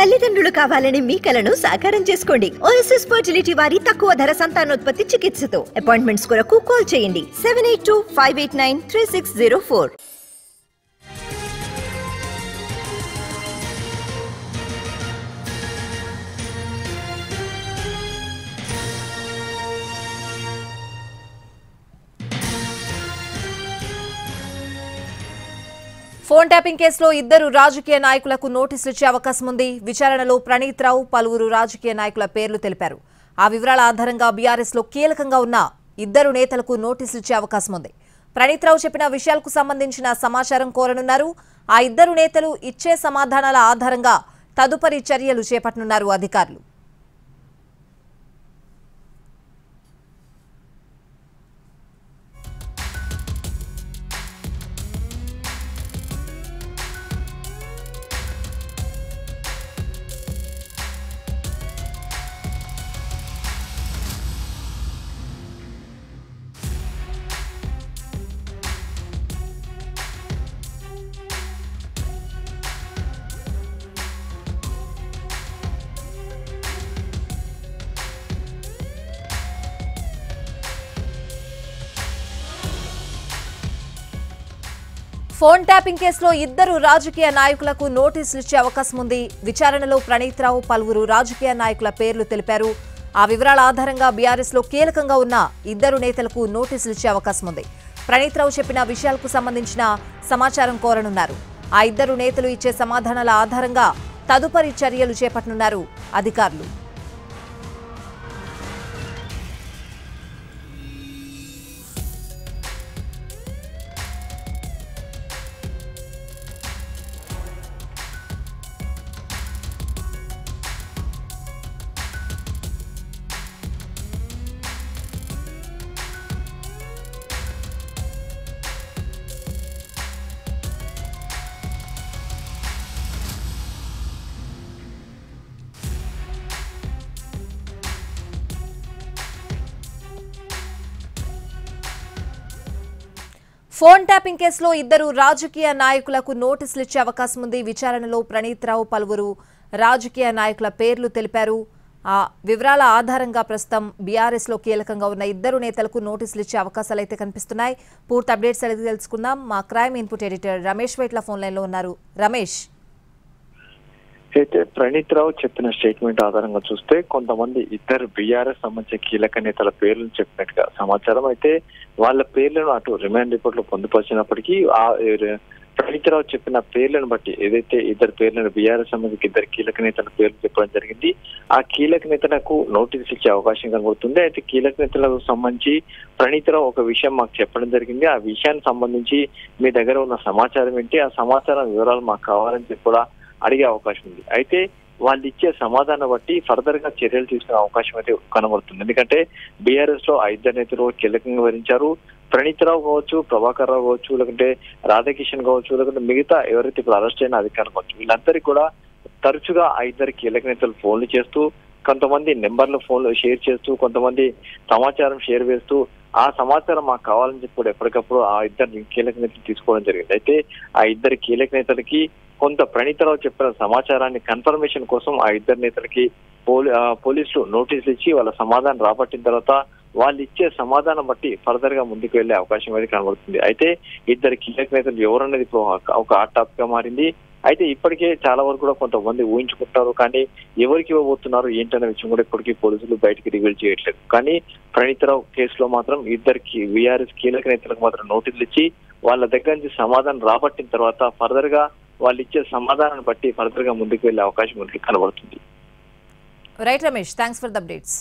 తల్లిదండ్రులు కావాలని మీ కలను సాకారం చేసుకోండి. ఓఎస్ఎస్ ఫర్టిలిటీ వారి తక్కువ ధర సంతానోత్పత్తి చికిత్సతో అపాయింట్మెంట్స్ కొరకు కాల్ చేయండి 7825893604. ఫోన్ ట్యాపింగ్ కేసులో ఇద్దరు రాజకీయ నాయకులకు నోటీసులు ఇచ్చే అవకాశం ఉంది. విచారణలో ప్రణీత్ రావు పలువురు రాజకీయ నాయకుల పేర్లు తెలిపారు. ఆ వివరాల ఆధారంగా బీఆర్ఎస్ లో కీలకంగా ఉన్న ఇద్దరు నేతలకు నోటీసులు ఇచ్చే అవకాశం ఉంది. ప్రణీత్ రావు చెప్పిన విషయాలకు సంబంధించిన సమాచారం కోరనున్నారు. ఆ ఇద్దరు నేతలు ఇచ్చే సమాధానాల ఆధారంగా తదుపరి చర్యలు చేపట్టనున్నారు అధికారులు. ఫోన్ ట్యాపింగ్ కేసులో ఇద్దరు రాజకీయ నాయకులకు నోటీసులు ఇచ్చే అవకాశం ఉంది. విచారణలో ప్రణీత్ రావు పలువురు రాజకీయ నాయకుల పేర్లు తెలిపారు. ఆ వివరాల ఆధారంగా బీఆర్ఎస్ లో కీలకంగా ఉన్న ఇద్దరు నేతలకు నోటీసులు ఇచ్చే అవకాశం ఉంది. ప్రణీత్ రావు చెప్పిన విషయాలకు సంబంధించిన సమాచారం కోరనున్నారు. ఆ ఇద్దరు నేతలు ఇచ్చే సమాధానాల ఆధారంగా తదుపరి చర్యలు చేపట్టనున్నారు అధికారులు. ఫోన్ ట్యాపింగ్ కేసులో ఇద్దరు రాజకీయ నాయకులకు నోటీసులు ఇచ్చే అవకాశం ఉంది. విచారణలో ప్రణీత్ రావు పలువురు రాజకీయ నాయకుల పేర్లు తెలిపారు. ఆ వివరాల ఆధారంగా ప్రస్తుతం బీఆర్ఎస్ లో కీలకంగా ఉన్న ఇద్దరు నేతలకు నోటీసులు ఇచ్చే అవకాశాలు అయితే కనిపిస్తున్నాయి. పూర్తి అప్డేట్స్ అనేది తెలుసుకుందాం. మా crime input editor Ramesh Vaitla phone line లో ఉన్నారు. రమేష్, అయితే ప్రణీత్ రావు చెప్పిన స్టేట్మెంట్ ఆధారంగా చూస్తే కొంతమంది ఇద్దరు బీఆర్ఎస్ సంబంధించిన కీలక నేతల పేర్లను చెప్పినట్టుగా సమాచారం. అయితే వాళ్ళ పేర్లను అటు రిమాండ్ రిపోర్ట్ లో పొందుపరిచినప్పటికీ ఆ ప్రణీత్ రావు చెప్పిన పేర్లను బట్టి ఏదైతే ఇద్దరు పేర్లను బీఆర్ఎస్ సంబంధించి ఇద్దరు కీలక నేతల పేర్లు చెప్పడం జరిగింది. ఆ కీలక నేతలకు నోటీసులు ఇచ్చే అవకాశం కనబడుతుంది. అయితే కీలక నేతలకు సంబంధించి ప్రణీత్ రావు ఒక విషయం మాకు చెప్పడం జరిగింది. ఆ విషయానికి సంబంధించి మీ దగ్గర ఉన్న సమాచారం ఏంటి, ఆ సమాచారం వివరాలు మాకు కావాలని చెప్పి కూడా అడిగే అవకాశం ఉంది. అయితే వాళ్ళు ఇచ్చే సమాధానం బట్టి ఫర్దర్ గా చర్యలు తీసుకునే అవకాశం అయితే కనబడుతుంది. ఎందుకంటే బీఆర్ఎస్ లో ఆ ఇద్దరు నేతలు కీలకంగా వహించారు. ప్రణీత్ రావు కావచ్చు, ప్రభాకర్ రావు కావచ్చు, లేకుంటే రాధాకిషన్ కావచ్చు, లేకుంటే మిగతా ఎవరైతే ఇప్పుడు అరెస్ట్ అయిన అధికారులు కావచ్చు, వీళ్ళందరికీ కూడా తరచుగా ఆ ఇద్దరు కీలక నేతలు ఫోన్లు చేస్తూ, కొంతమంది నెంబర్లు ఫోన్లు షేర్ చేస్తూ, కొంతమంది సమాచారం షేర్ చేస్తూ ఆ సమాచారం మాకు కావాలని చెప్పి కూడా ఎప్పటికప్పుడు ఆ ఇద్దరు కీలక నేతలు తీసుకోవడం జరిగింది. అయితే ఆ ఇద్దరు కీలక నేతలకి కొంత ప్రణీత్ రావు చెప్పిన సమాచారాన్ని కన్ఫర్మేషన్ కోసం ఆ ఇద్దరు నేతలకి పోలీసులు నోటీసులు ఇచ్చి వాళ్ళ సమాధానం రాబట్టిన తర్వాత వాళ్ళు ఇచ్చే సమాధానం బట్టి ఫర్దర్ గా ముందుకు వెళ్లే అవకాశం అయితే కనబడుతుంది. అయితే ఇద్దరు కీలక నేతలు ఎవరన్నది ఇప్పుడు ఒక హాట్ టాపిక్ గా మారింది. అయితే ఇప్పటికే చాలా వరకు కూడా కొంతమంది ఊహించుకుంటారు, కానీ ఎవరికి ఇవ్వబోతున్నారు ఏంటనే విషయం కూడా ఇప్పటికీ పోలీసులు బయటకి రివీల్ చేయట్లేదు. కానీ ప్రణీత్ రావు కేసులో మాత్రం ఇద్దరికి బీఆర్ఎస్ కీలక నేతలకు మాత్రం నోటీసులు ఇచ్చి వాళ్ళ దగ్గర నుంచి సమాధానం రాబట్టిన తర్వాత ఫర్దర్ గా వాళ్ళు ఇచ్చే సమాధానాన్ని బట్టి ఫర్దర్ గా ముందుకు వెళ్లే అవకాశం కనబడుతుంది. Right Ramesh, thanks for the updates.